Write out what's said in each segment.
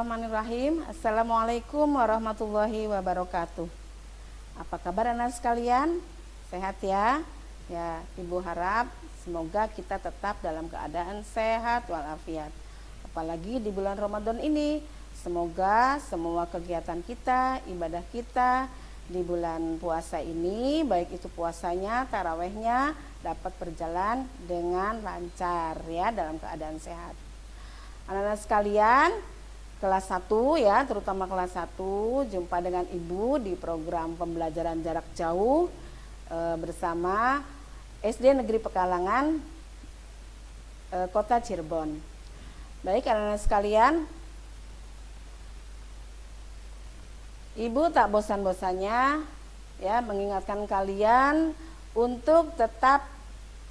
Bismillahirrahmanirrahim. Assalamualaikum warahmatullahi wabarakatuh. Apa kabar anak sekalian? Sehat ya? Ya, Ibu harap semoga kita tetap dalam keadaan sehat walafiat. Apalagi di bulan Ramadan ini, semoga semua kegiatan kita, ibadah kita di bulan puasa ini, baik itu puasanya, tarawehnya, dapat berjalan dengan lancar ya, dalam keadaan sehat. Anak-anak sekalian, kelas 1 ya, terutama kelas 1, jumpa dengan Ibu di program pembelajaran jarak jauh bersama SD Negeri Pekalangan Kota Cirebon. Baik anak-anak sekalian, Ibu tak bosan-bosannya ya mengingatkan kalian untuk tetap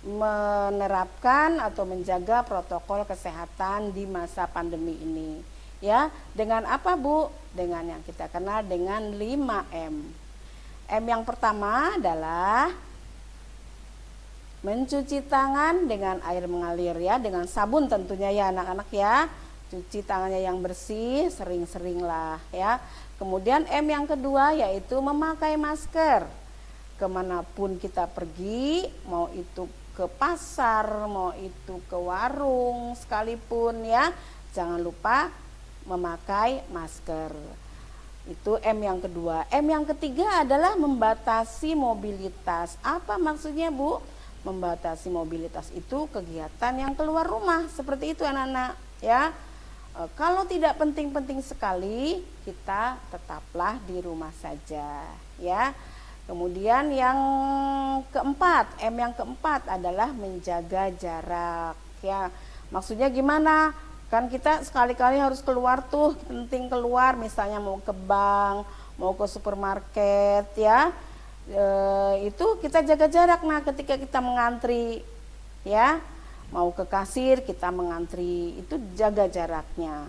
menerapkan atau menjaga protokol kesehatan di masa pandemi ini ya. Dengan apa Bu? Dengan yang kita kenal dengan 5M. M yang pertama adalah mencuci tangan dengan air mengalir ya, dengan sabun tentunya ya anak-anak ya. Cuci tangannya yang bersih, sering-sering lah ya. Kemudian M yang kedua yaitu memakai masker. Kemanapun kita pergi, mau itu ke pasar, mau itu ke warung sekalipun ya, jangan lupa memakai masker. Itu M yang kedua. M yang ketiga adalah membatasi mobilitas. Apa maksudnya Bu? Membatasi mobilitas itu kegiatan yang keluar rumah, seperti itu anak-anak ya. Kalau tidak penting-penting sekali, kita tetaplah di rumah saja ya. Kemudian yang keempat, M yang keempat adalah menjaga jarak ya. Maksudnya gimana? Kan kita sekali-kali harus keluar tuh, penting keluar misalnya mau ke bank, mau ke supermarket ya. Itu kita jaga jarak. Nah, ketika kita mengantri ya, mau ke kasir kita mengantri, itu jaga jaraknya.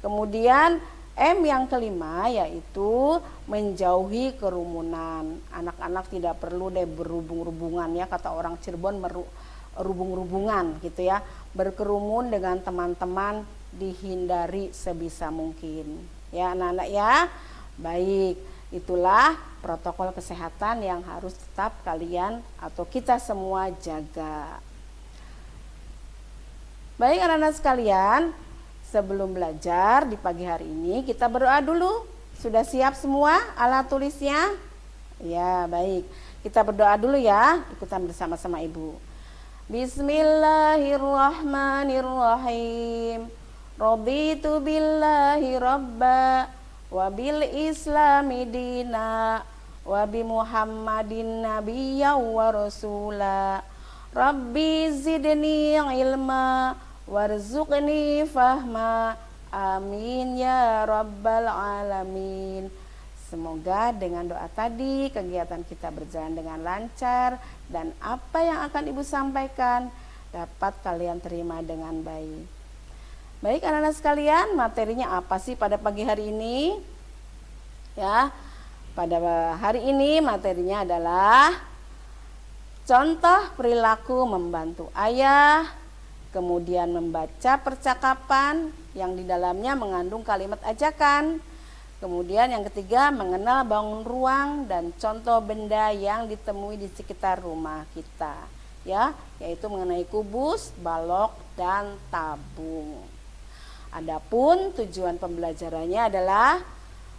Kemudian M yang kelima yaitu menjauhi kerumunan. Anak-anak tidak perlu deh berhubung-hubungan ya, kata orang Cirebon rubung-rubungan gitu ya. Berkerumun dengan teman-teman dihindari sebisa mungkin. Ya anak-anak ya. Baik, itulah protokol kesehatan yang harus tetap kalian atau kita semua jaga. Baik anak-anak sekalian, sebelum belajar di pagi hari ini kita berdoa dulu. Sudah siap semua alat tulisnya? Ya, baik. Kita berdoa dulu ya, ikutan bersama-sama Ibu. Bismillahirrahmanirrahim. Raditu billahi rabba wa bil islami dina wa bi Muhammadin nabiyya wa rasula. Rabbi zidni ilma warzuqni fahma, amin ya rabbal alamin. Semoga dengan doa tadi kegiatan kita berjalan dengan lancar dan apa yang akan Ibu sampaikan dapat kalian terima dengan baik. Baik anak-anak sekalian, materinya apa sih pada pagi hari ini? Ya, pada hari ini materinya adalah contoh perilaku membantu ayah, kemudian membaca percakapan yang di dalamnya mengandung kalimat ajakan. Kemudian yang ketiga mengenal bangun ruang dan contoh benda yang ditemui di sekitar rumah kita. Ya, yaitu mengenai kubus, balok, dan tabung. Adapun tujuan pembelajarannya adalah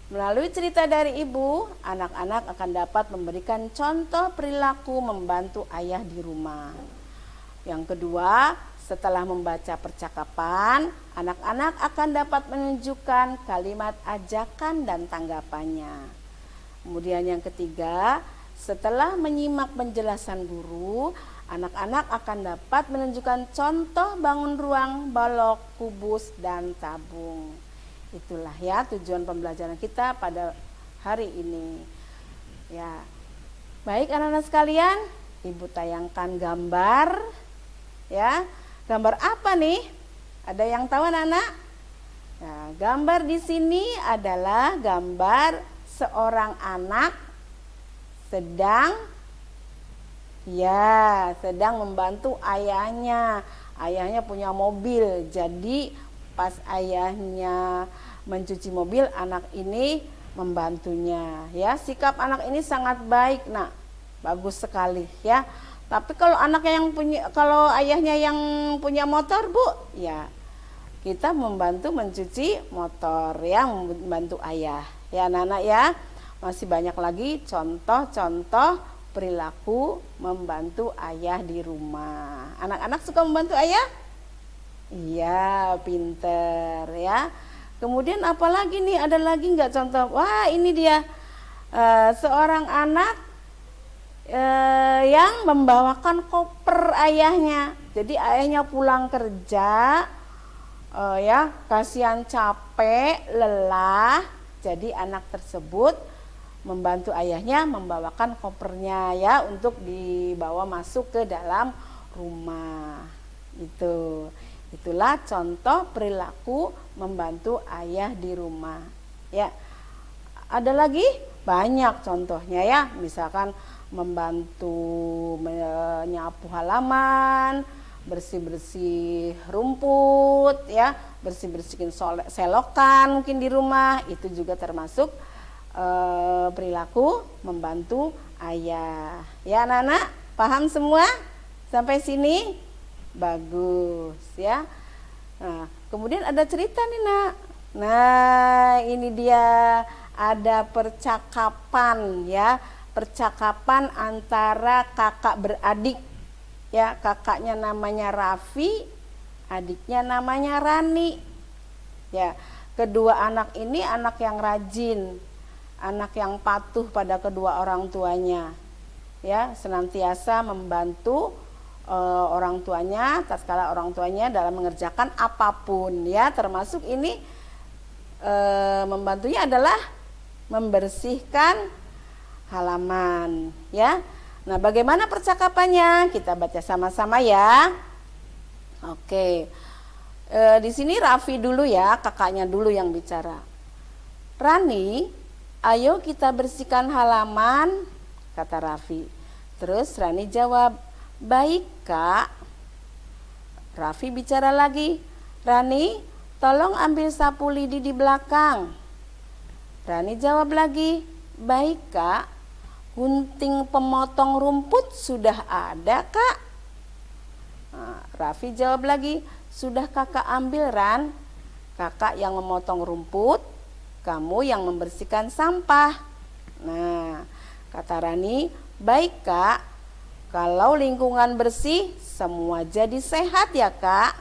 melalui cerita dari Ibu, anak-anak akan dapat memberikan contoh perilaku membantu ayah di rumah. Yang kedua, setelah membaca percakapan, anak-anak akan dapat menunjukkan kalimat ajakan dan tanggapannya. Kemudian yang ketiga, setelah menyimak penjelasan guru, anak-anak akan dapat menunjukkan contoh bangun ruang, balok, kubus, dan tabung. Itulah ya tujuan pembelajaran kita pada hari ini. Ya, baik anak-anak sekalian, Ibu tayangkan gambar. Ya, gambar apa nih? Ada yang tahu anak-anak? Nah, gambar di sini adalah gambar seorang anak sedang membantu ayahnya. Ayahnya punya mobil, jadi pas ayahnya mencuci mobil, anak ini membantunya ya. Sikap anak ini sangat baik, nak, bagus sekali ya. Tapi kalau anaknya yang punya, kalau ayahnya yang punya motor, Bu, ya kita membantu mencuci motor ya, membantu ayah ya anak-anak ya. Masih banyak lagi contoh-contoh perilaku membantu ayah di rumah. Anak-anak suka membantu ayah? Iya, pinter ya. Kemudian apalagi nih, ada lagi nggak contoh? Wah, ini dia seorang anak yang membawakan koper ayahnya. Jadi ayahnya pulang kerja, ya kasihan, capek, lelah. Jadi anak tersebut membantu ayahnya membawakan kopernya ya, untuk dibawa masuk ke dalam rumah. Itulah contoh perilaku membantu ayah di rumah ya. Ada lagi banyak contohnya ya, misalkan membantu menyapu halaman, bersih-bersih rumput ya, bersih-bersihin selokan mungkin di rumah. Itu juga termasuk perilaku membantu ayah ya. Anak-anak paham semua sampai sini? Bagus ya. Nah, kemudian ada cerita nih, nak. Nah, ini dia, ada percakapan ya, percakapan antara kakak beradik ya. Kakaknya namanya Raffi, adiknya namanya Rani ya. Kedua anak ini anak yang rajin, anak yang patuh pada kedua orang tuanya ya, senantiasa membantu orang tuanya tatkala orang tuanya dalam mengerjakan apapun ya, termasuk ini membantunya adalah membersihkan halaman ya. Nah, bagaimana percakapannya? Kita baca sama-sama ya. Oke. Di sini Raffi dulu ya, kakaknya dulu yang bicara. Rani, ayo kita bersihkan halaman, kata Raffi. Terus Rani jawab, baik kak. Raffi bicara lagi, Rani, tolong ambil sapu lidi di belakang. Rani jawab lagi, baik kak. Gunting pemotong rumput sudah ada kak. Nah, Raffi jawab lagi, sudah kakak ambil Ran. Kakak yang memotong rumput, kamu yang membersihkan sampah. Nah, kata Rani, baik kak. Kalau lingkungan bersih, semua jadi sehat ya kak.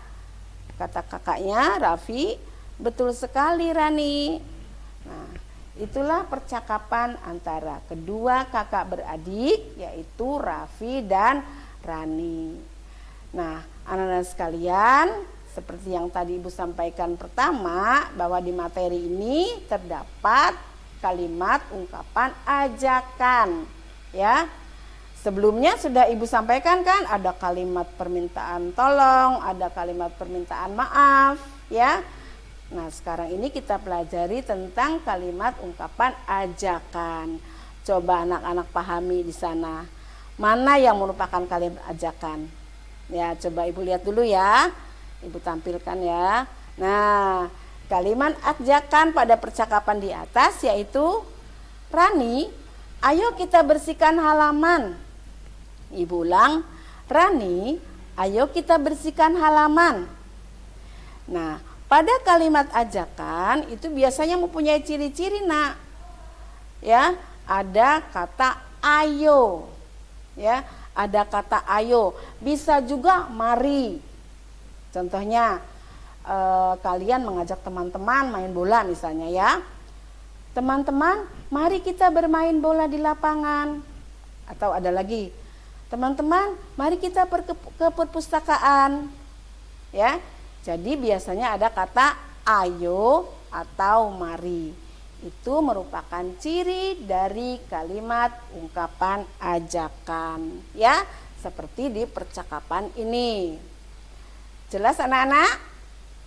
Kata kakaknya Raffi, betul sekali Rani. Nah, itulah percakapan antara kedua kakak beradik, yaitu Raffi dan Rani. Nah, anak-anak sekalian, seperti yang tadi Ibu sampaikan pertama, bahwa di materi ini terdapat kalimat ungkapan ajakan ya. Sebelumnya sudah Ibu sampaikan kan, ada kalimat permintaan tolong, ada kalimat permintaan maaf ya. Nah, sekarang ini kita pelajari tentang kalimat ungkapan ajakan. Coba anak-anak pahami di sana, mana yang merupakan kalimat ajakan. Ya, coba Ibu lihat dulu ya. Ibu tampilkan ya. Nah, kalimat ajakan pada percakapan di atas yaitu, Rani, ayo kita bersihkan halaman. Ibu ulang, Rani, ayo kita bersihkan halaman. Nah, pada kalimat ajakan itu biasanya mempunyai ciri-ciri, nak. Ya, ada kata ayo. Ya, ada kata ayo. Bisa juga mari. Contohnya, kalian mengajak teman-teman main bola misalnya ya. Teman-teman, mari kita bermain bola di lapangan. Atau ada lagi, teman-teman, mari kita ke perpustakaan. Ya. Jadi biasanya ada kata ayo atau mari. Itu merupakan ciri dari kalimat ungkapan ajakan, ya, seperti di percakapan ini. Jelas anak-anak?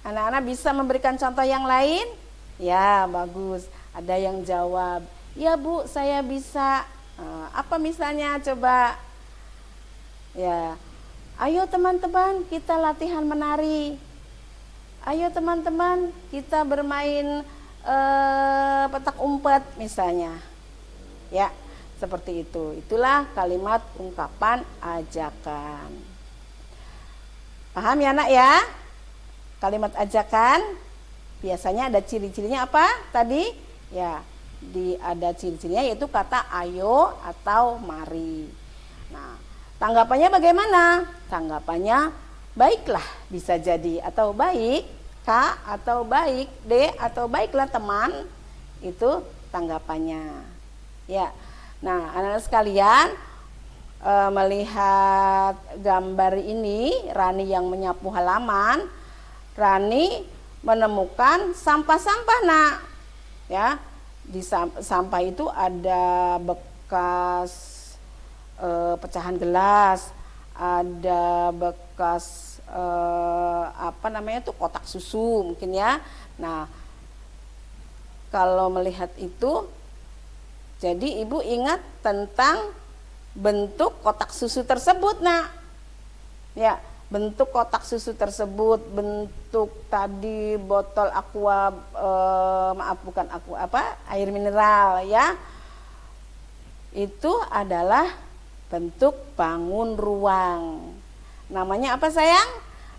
Anak-anak bisa memberikan contoh yang lain? Ya, bagus. Ada yang jawab, ya Bu, saya bisa. Apa misalnya, coba? Ya, ayo teman-teman kita latihan menari. Ayo teman-teman kita bermain petak umpet misalnya. Ya, seperti itu. Itulah kalimat ungkapan ajakan. Paham ya nak ya? Kalimat ajakan biasanya ada ciri-cirinya apa tadi? Ya, ada ciri-cirinya yaitu kata ayo atau mari. Nah, tanggapannya bagaimana? Tanggapannya baiklah bisa jadi, atau baik, Kak, atau baik, D, atau baiklah teman. Itu tanggapannya. Ya. Nah, anak-anak sekalian, melihat gambar ini, Rani yang menyapu halaman, Rani menemukan sampah-sampah nak. Ya, di sampah itu ada bekas pecahan gelas, ada bekas kotak susu mungkin ya. Nah, kalau melihat itu, jadi ibu ingat tentang bentuk kotak susu tersebut nak. Ya, bentuk kotak susu tersebut, bentuk tadi botol aqua, air mineral ya. Itu adalah bentuk bangun ruang. Namanya apa sayang?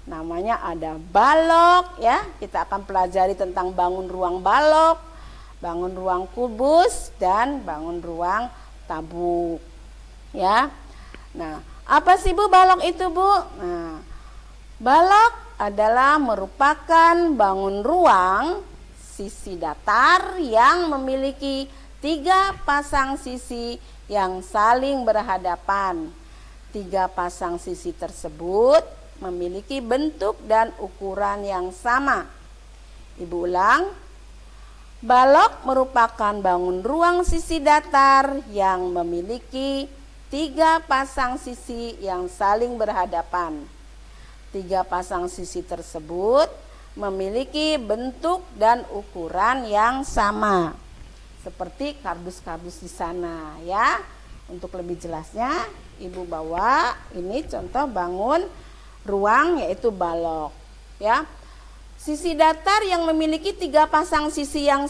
Namanya ada balok ya. Kita akan pelajari tentang bangun ruang balok, bangun ruang kubus, dan bangun ruang tabuk. Ya. Nah, apa sih Bu balok itu Bu? Nah, balok adalah merupakan bangun ruang sisi datar yang memiliki 3 pasang sisi yang saling berhadapan. 3 pasang sisi tersebut memiliki bentuk dan ukuran yang sama. Ibu ulang. Balok merupakan bangun ruang sisi datar yang memiliki 3 pasang sisi yang saling berhadapan. 3 pasang sisi tersebut memiliki bentuk dan ukuran yang sama. Seperti kardus-kardus di sana ya. Untuk lebih jelasnya, Ibu bawa ini contoh bangun ruang yaitu balok ya. Sisi datar yang memiliki 3 pasang sisi yang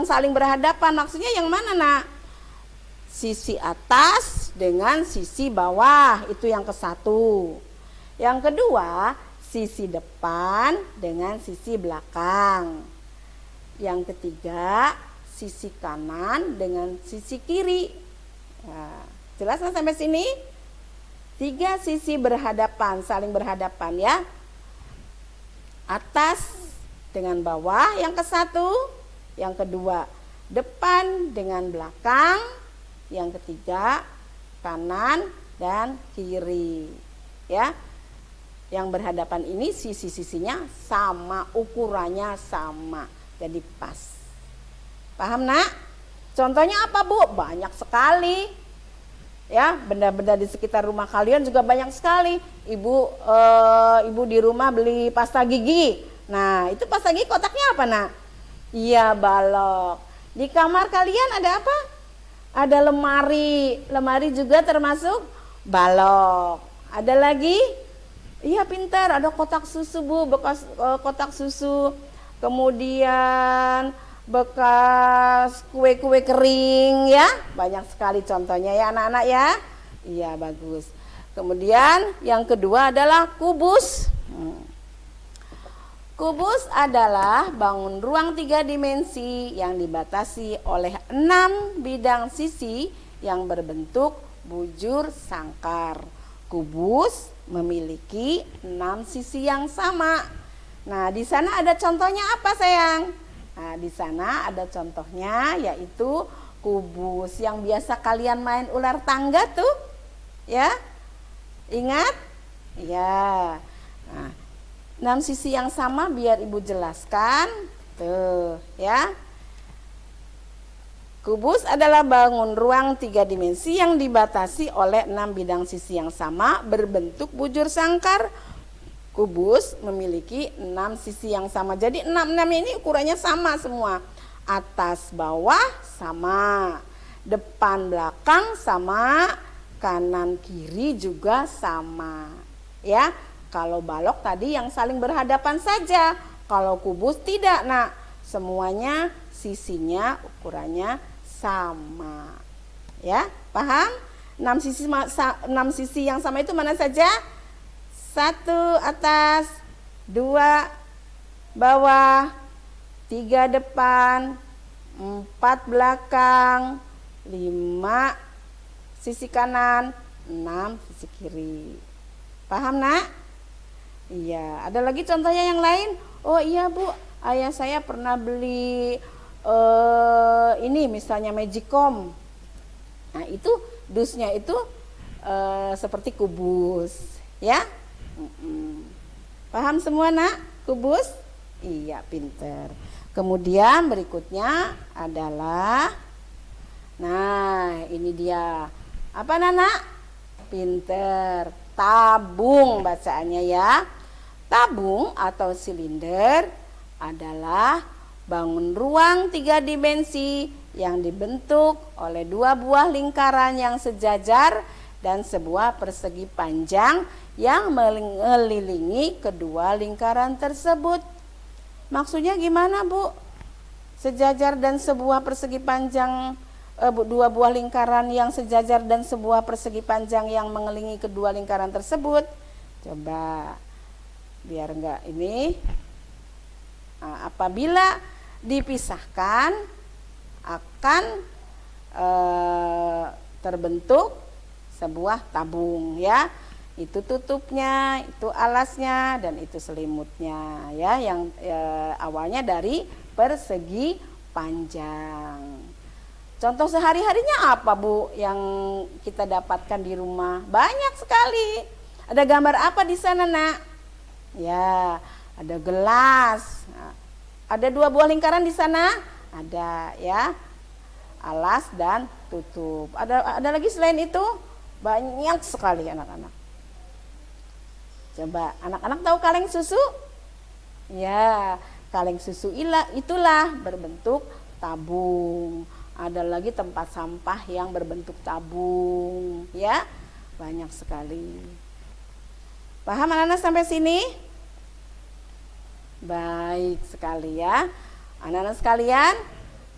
saling berhadapan, maksudnya yang mana nak? Sisi atas dengan sisi bawah, itu yang ke-1. Yang kedua, sisi depan dengan sisi belakang. Yang ketiga, sisi kanan dengan sisi kiri. Nah, jelas kan sampai sini? 3 sisi berhadapan, saling berhadapan ya. Atas dengan bawah yang ke-1, yang kedua depan dengan belakang, yang ketiga kanan dan kiri ya. Yang berhadapan ini sisi-sisinya sama, ukurannya sama, jadi pas. Paham nak? Contohnya apa Bu? Banyak sekali ya, benda-benda di sekitar rumah kalian juga banyak sekali. Ibu di rumah beli pasta gigi. Nah, itu pasta gigi kotaknya apa nak? Iya, balok. Di kamar kalian ada apa? Ada lemari. Lemari juga termasuk balok. Ada lagi? Iya, pintar, ada kotak susu Bu, bekas kotak susu. Kemudian bekas kue-kue kering ya, banyak sekali contohnya ya anak-anak ya. Iya, bagus. Kemudian yang kedua adalah kubus. Kubus adalah bangun ruang 3 dimensi yang dibatasi oleh 6 bidang sisi yang berbentuk bujur sangkar. Kubus memiliki 6 sisi yang sama. Nah, di sana ada contohnya apa sayang? Nah, di sana ada contohnya yaitu kubus yang biasa kalian main ular tangga tuh. Ya. Ingat? Ya. Nah, 6 sisi yang sama biar Ibu jelaskan. Tuh, ya. Kubus adalah bangun ruang 3 dimensi yang dibatasi oleh 6 bidang sisi yang sama berbentuk bujur sangkar. Kubus memiliki 6 sisi yang sama. Jadi 6 ini ukurannya sama semua. Atas bawah sama, depan belakang sama, kanan kiri juga sama. Ya, kalau balok tadi yang saling berhadapan saja. Kalau kubus tidak nak, semuanya sisinya ukurannya sama. Ya, paham? 6 sisi yang sama itu mana saja? 1 atas, 2 bawah, 3 depan, 4 belakang, 5 sisi kanan, 6 sisi kiri. Paham nak? Iya, ada lagi contohnya yang lain? Oh iya Bu, ayah saya pernah beli ini misalnya Magicom. Nah itu dusnya itu seperti kubus, ya? Paham semua nak? Kubus? Iya, pinter. Kemudian berikutnya adalah, nah ini dia. Apa Nana? Pinter. Tabung bacaannya ya. Tabung atau silinder adalah bangun ruang 3 dimensi yang dibentuk oleh 2 buah lingkaran yang sejajar dan sebuah persegi panjang yang mengelilingi kedua lingkaran tersebut. Maksudnya gimana Bu? Sejajar dan sebuah persegi panjang, 2 buah lingkaran yang sejajar dan sebuah persegi panjang yang mengelilingi kedua lingkaran tersebut. Coba biar enggak ini. Nah, apabila dipisahkan akan terbentuk sebuah tabung ya. Itu tutupnya, itu alasnya, dan itu selimutnya ya, yang awalnya dari persegi panjang. Contoh sehari-harinya apa Bu yang kita dapatkan di rumah? Banyak sekali. Ada gambar apa di sana nak? Ya, ada gelas. Nah, ada 2 buah lingkaran di sana? Ada ya. Alas dan tutup. Ada lagi selain itu? Banyak sekali anak-anak. Coba, anak-anak tahu kaleng susu? Ya, kaleng susu itulah berbentuk tabung. Ada lagi tempat sampah yang berbentuk tabung, ya. Banyak sekali. Paham anak-anak sampai sini? Baik sekali ya. Anak-anak sekalian,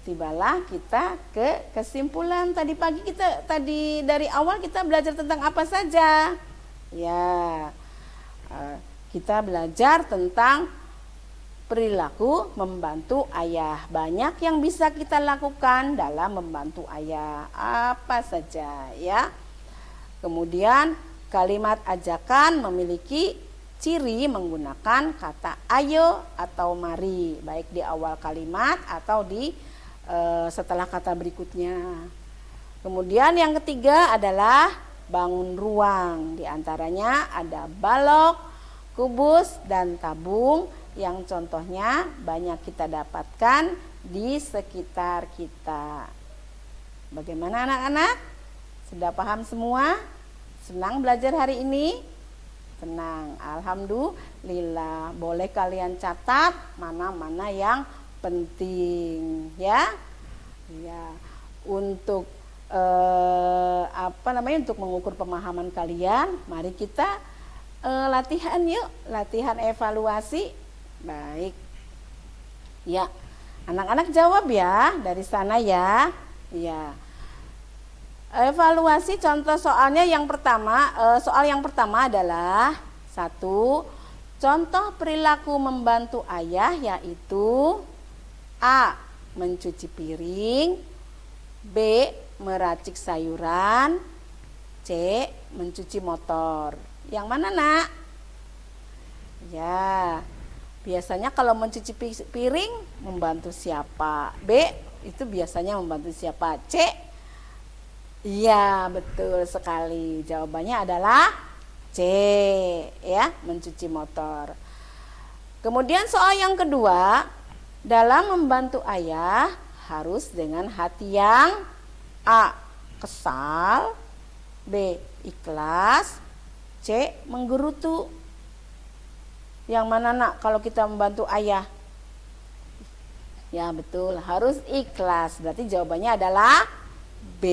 tibalah kita ke kesimpulan. Tadi dari awal kita belajar tentang apa saja? Ya, kita belajar tentang perilaku membantu ayah. Banyak yang bisa kita lakukan dalam membantu ayah. Apa saja ya. Kemudian kalimat ajakan memiliki ciri menggunakan kata ayo atau mari, baik di awal kalimat atau di setelah kata berikutnya. Kemudian yang ketiga adalah bangun ruang. Di antaranya ada balok, kubus, dan tabung yang contohnya banyak kita dapatkan di sekitar kita. Bagaimana anak-anak? Sudah paham semua? Senang belajar hari ini? Senang, alhamdulillah. Boleh kalian catat mana-mana yang penting ya. Ya, untuk untuk mengukur pemahaman kalian, mari kita latihan yuk, latihan evaluasi. Baik. Ya. Anak-anak jawab ya dari sana ya. Ya. Evaluasi contoh soalnya yang pertama, soal yang pertama adalah 1. Contoh perilaku membantu ayah yaitu A. Mencuci piring, B. Meracik sayuran, C. Mencuci motor. Yang mana nak? Ya, biasanya kalau mencuci piring membantu siapa? B. Itu biasanya membantu siapa? C. Iya, betul sekali. Jawabannya adalah C, ya, mencuci motor. Kemudian soal yang kedua, dalam membantu ayah harus dengan hati yang A. Kesal, B. Ikhlas, C. Menggerutu. Yang mana nak kalau kita membantu ayah? Ya betul, harus ikhlas. Berarti jawabannya adalah B,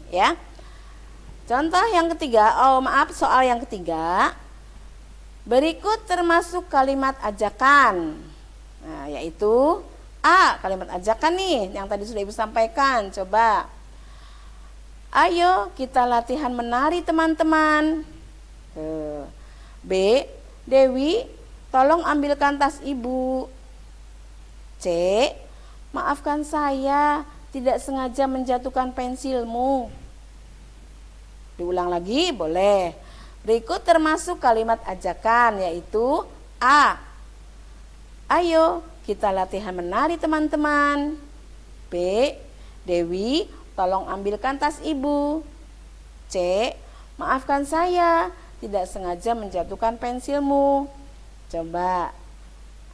ya. Contoh yang ketiga, soal yang ketiga. Berikut termasuk kalimat ajakan. Nah, yaitu A, kalimat ajakan nih yang tadi sudah Ibu sampaikan. Coba. Ayo kita latihan menari teman-teman. B, Dewi, tolong ambilkan tas Ibu. C, maafkan saya, tidak sengaja menjatuhkan pensilmu. Diulang lagi, boleh. Berikut termasuk kalimat ajakan, yaitu A, ayo kita latihan menari teman-teman. B, Dewi, tolong ambilkan tas Ibu. C, maafkan saya, tidak sengaja menjatuhkan pensilmu. Coba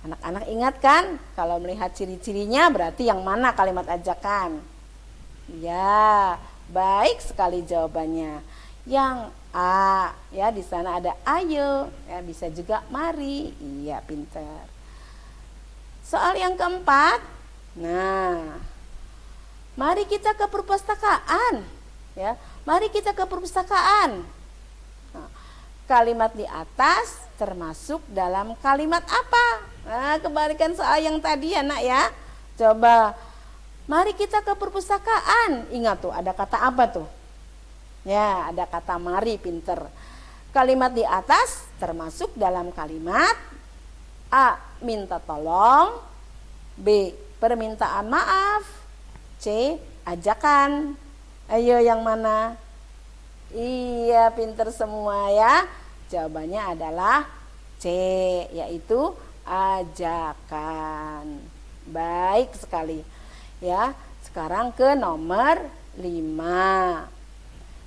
anak-anak ingat kan? Kalau melihat ciri-cirinya berarti yang mana kalimat ajakan? Ya, baik sekali jawabannya. Yang A, ya di sana ada ayo, ya bisa juga mari. Iya, pintar. Soal yang keempat. Nah, mari kita ke perpustakaan, ya. Mari kita ke perpustakaan. Nah, kalimat di atas termasuk dalam kalimat apa? Nah, kebalikan soal yang tadi ya, Nak ya. Coba, mari kita ke perpustakaan. Ingat tuh, ada kata apa tuh? Ya, ada kata mari, pinter. Kalimat di atas termasuk dalam kalimat A, minta tolong. B, permintaan maaf. C, ajakan. Ayo yang mana? Iya, pinter semua ya. Jawabannya adalah C, yaitu ajakan. Baik sekali. Ya, sekarang ke nomor 5.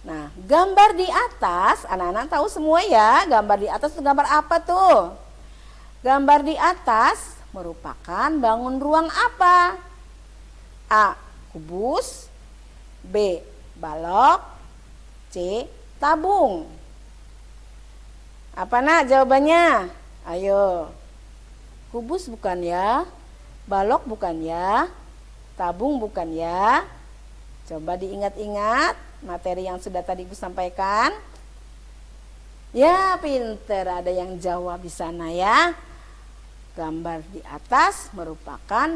Nah, gambar di atas, anak-anak tahu semua ya, gambar di atas itu gambar apa tuh? Gambar di atas merupakan bangun ruang apa? A, kubus. B, balok. C, tabung. Apa Nak jawabannya? Ayo. Kubus bukan ya? Balok bukan ya? Tabung bukan ya? Coba diingat-ingat materi yang sudah tadi Ibu sampaikan. Ya, pinter, ada yang jawab di sana ya. Gambar di atas merupakan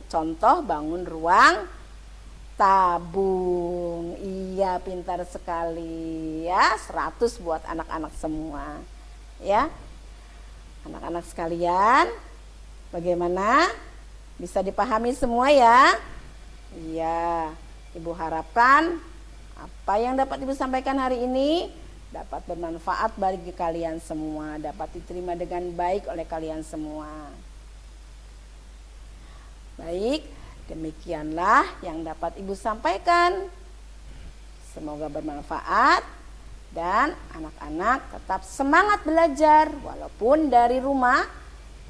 contoh bangun ruang tabung. Iya, pintar sekali ya. 100 buat anak-anak semua. Ya. Anak-anak sekalian, bagaimana? Bisa dipahami semua ya? Iya. Ibu harapkan apa yang dapat Ibu sampaikan hari ini dapat bermanfaat bagi kalian semua, dapat diterima dengan baik oleh kalian semua. Baik, demikianlah yang dapat Ibu sampaikan. Semoga bermanfaat dan anak-anak tetap semangat belajar walaupun dari rumah,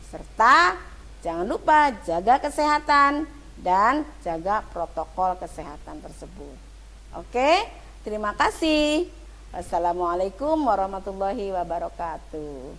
serta jangan lupa jaga kesehatan dan jaga protokol kesehatan tersebut. Oke, terima kasih. Wassalamualaikum warahmatullahi wabarakatuh.